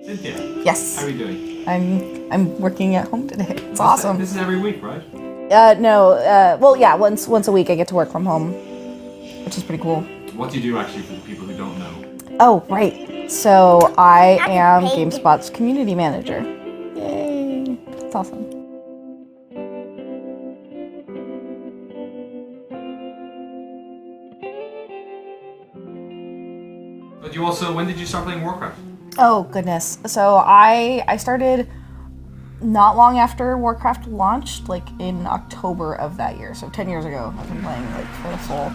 Cynthia. Yes. How are you doing? I'm working at home today. It's awesome. This is every week, right? No. Well, yeah. Once a week, I get to work from home, which is pretty cool. What do you do actually for the people who don't know? Oh, right. So I am GameSpot's community manager. Yay! It's awesome. But you also, when did you start playing Warcraft? Oh goodness. So I started not long after Warcraft launched, like in October of that year. So 10 years ago, I've been playing like for the full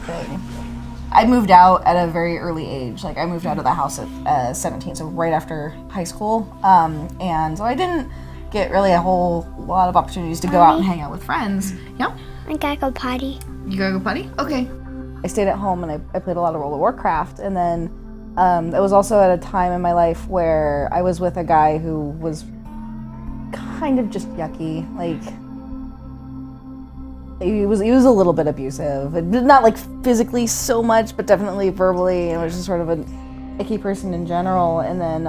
thing. I moved out at a very early age. Like I moved out of the house at 17, so right after high school. And so I didn't get really a whole lot of opportunities to go out and hang out with friends. Yeah? I gotta go potty. You gotta go potty? Okay. I stayed at home and I played a lot of World of Warcraft. And then it was also at a time in my life where I was with a guy who was kind of just yucky. Like, he was a little bit abusive. Not like physically so much, but definitely verbally. And was just sort of an icky person in general. And then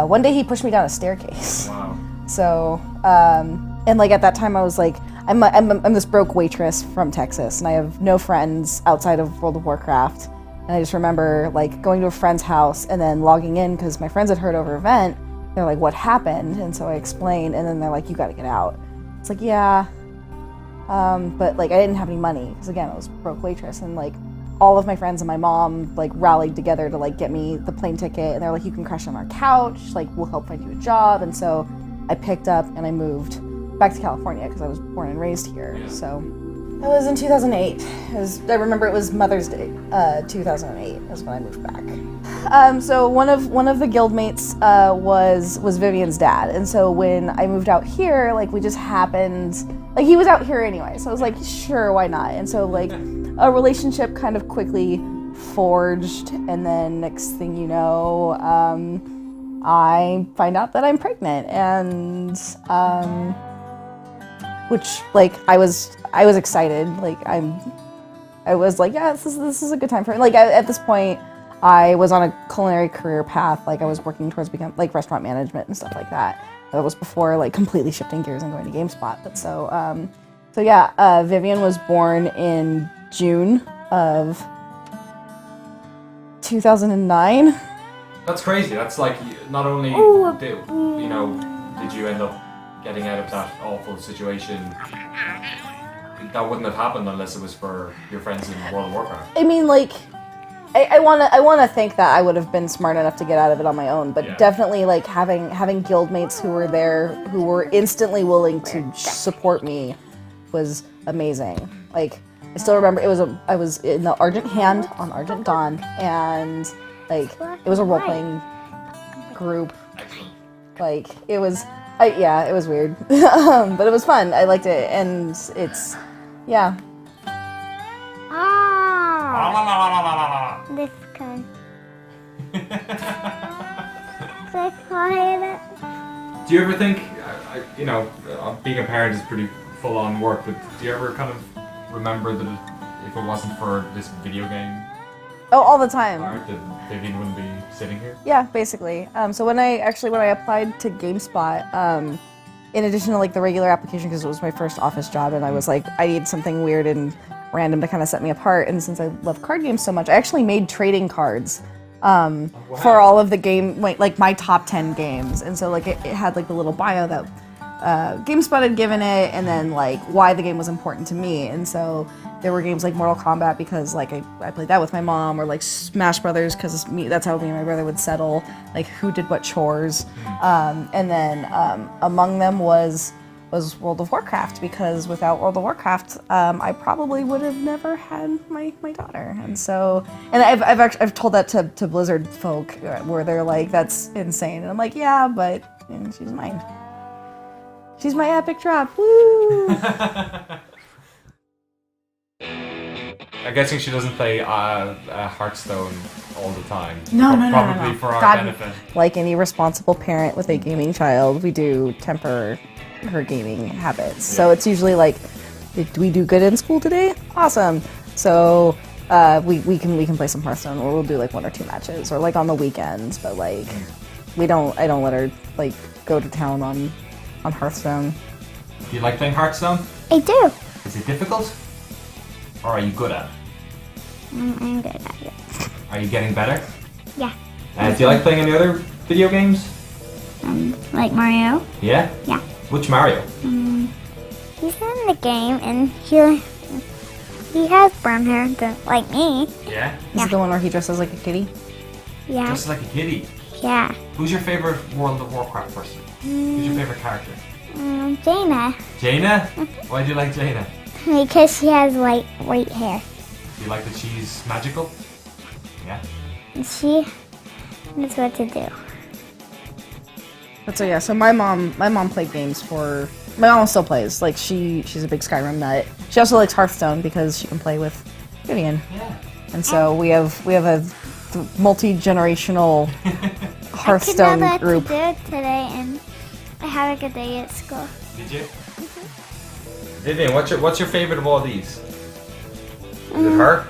one day he pushed me down a staircase. Wow. So, and like at that time I was like, I'm this broke waitress from Texas, and I have no friends outside of World of Warcraft. And I just remember like going to a friend's house and then logging in because my friends had heard over event. They're like, "What happened?" And so I explained, and then they're like, "You got to get out." It's like, yeah. But like I didn't have any money because again I was a broke waitress, and like all of my friends and my mom like rallied together to like get me the plane ticket, and they're like, "You can crash on our couch, like we'll help find you a job." And so I picked up and I moved back to California because I was born and raised here. Yeah. So that was in 2008. I remember it was Mother's Day, 2008 is when I moved back. So one of the guildmates was Vivian's dad, and so when I moved out here, like we just happened, like he was out here anyway, so I was like, sure, why not? And so like a relationship kind of quickly forged, and then next thing you know, I find out that I'm pregnant, and which like I was excited, like I was like, yeah, this is a good time for me. Like at this point I was on a culinary career path, like I was working towards becoming like restaurant management and stuff like that. That was before like completely shifting gears and going to GameSpot. But so yeah, Vivian was born in June of 2009. That's crazy. That's like, not only did you end up getting out of that awful situation, that wouldn't have happened unless it was for your friends in World of Warcraft. I mean, like, I want to think that I would have been smart enough to get out of it on my own, but yeah. Definitely like having guildmates who were there, who were instantly willing to support me, was amazing. Like I still remember I was in the Argent Hand on Argent Dawn, and like it was a role playing group. Like it was. It was weird, but it was fun. I liked it, and it's, yeah. This kind. So quiet. Do you ever think, being a parent is pretty full-on work, but do you ever kind of remember that if it wasn't for this video game, oh, all the time, that Vivian wouldn't be sitting here? Yeah, basically. So when I applied to GameSpot, in addition to like the regular application, because it was my first office job, and I was like, I need something weird and random to kind of set me apart. And since I love card games so much, I actually made trading cards for all of the game, like my top 10 games. And so like it had like the little bio that GameSpot had given it, and then like why the game was important to me. And so there were games like Mortal Kombat because like I played that with my mom, or like Smash Brothers because that's how me and my brother would settle like who did what chores. And then among them was World of Warcraft, because without World of Warcraft I probably would have never had my daughter. And so, and I've told that to Blizzard folk where they're like, that's insane, and I'm like, yeah, but she's mine. She's my epic drop. Woo! I'm guessing she doesn't play Hearthstone all the time. No. Probably for our benefit. Like any responsible parent with a gaming child, we do temper her gaming habits. Yeah. So it's usually like, did we do good in school today? Awesome. So we can play some Hearthstone, or we'll do like 1 or 2 matches, or like on the weekends. But like, I don't let her like go to town on Hearthstone. Do you like playing Hearthstone? I do. Is it difficult? Or are you good at it? I'm good at it. Are you getting better? Yeah. Do you like playing any other video games? Like Mario? Yeah? Yeah. Which Mario? He's in the game and he has brown hair like me. Yeah? Is it the one where he dresses like a kitty? Yeah. Just like a kitty. Yeah. Who's your favorite World of Warcraft person? Who's your favorite character? Jaina. Jaina? Why do you like Jaina? Because she has white hair. Do you like that she's magical? Yeah? And she knows what to do. But so yeah, so my mom played games for. My mom still plays. Like she's a big Skyrim nut. She also likes Hearthstone because she can play with Vivian. Yeah. And so we have a multi-generational Hearthstone I group. do it today, and I had a good day at school. Did you? Vivian, what's your favorite of all these? Is it her?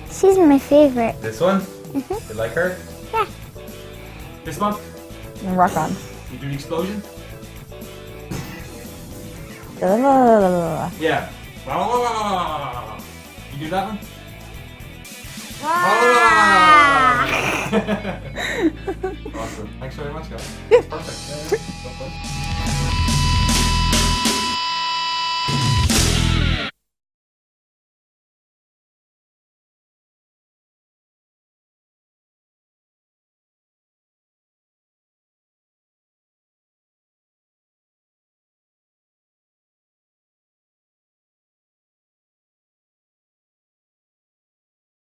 She's my favorite. This one? You like her? Yeah. This one? And rock on. You do the explosion? La-la-la-la-la-la. Yeah. You do that one? Awesome. Thanks very much, guys. Perfect.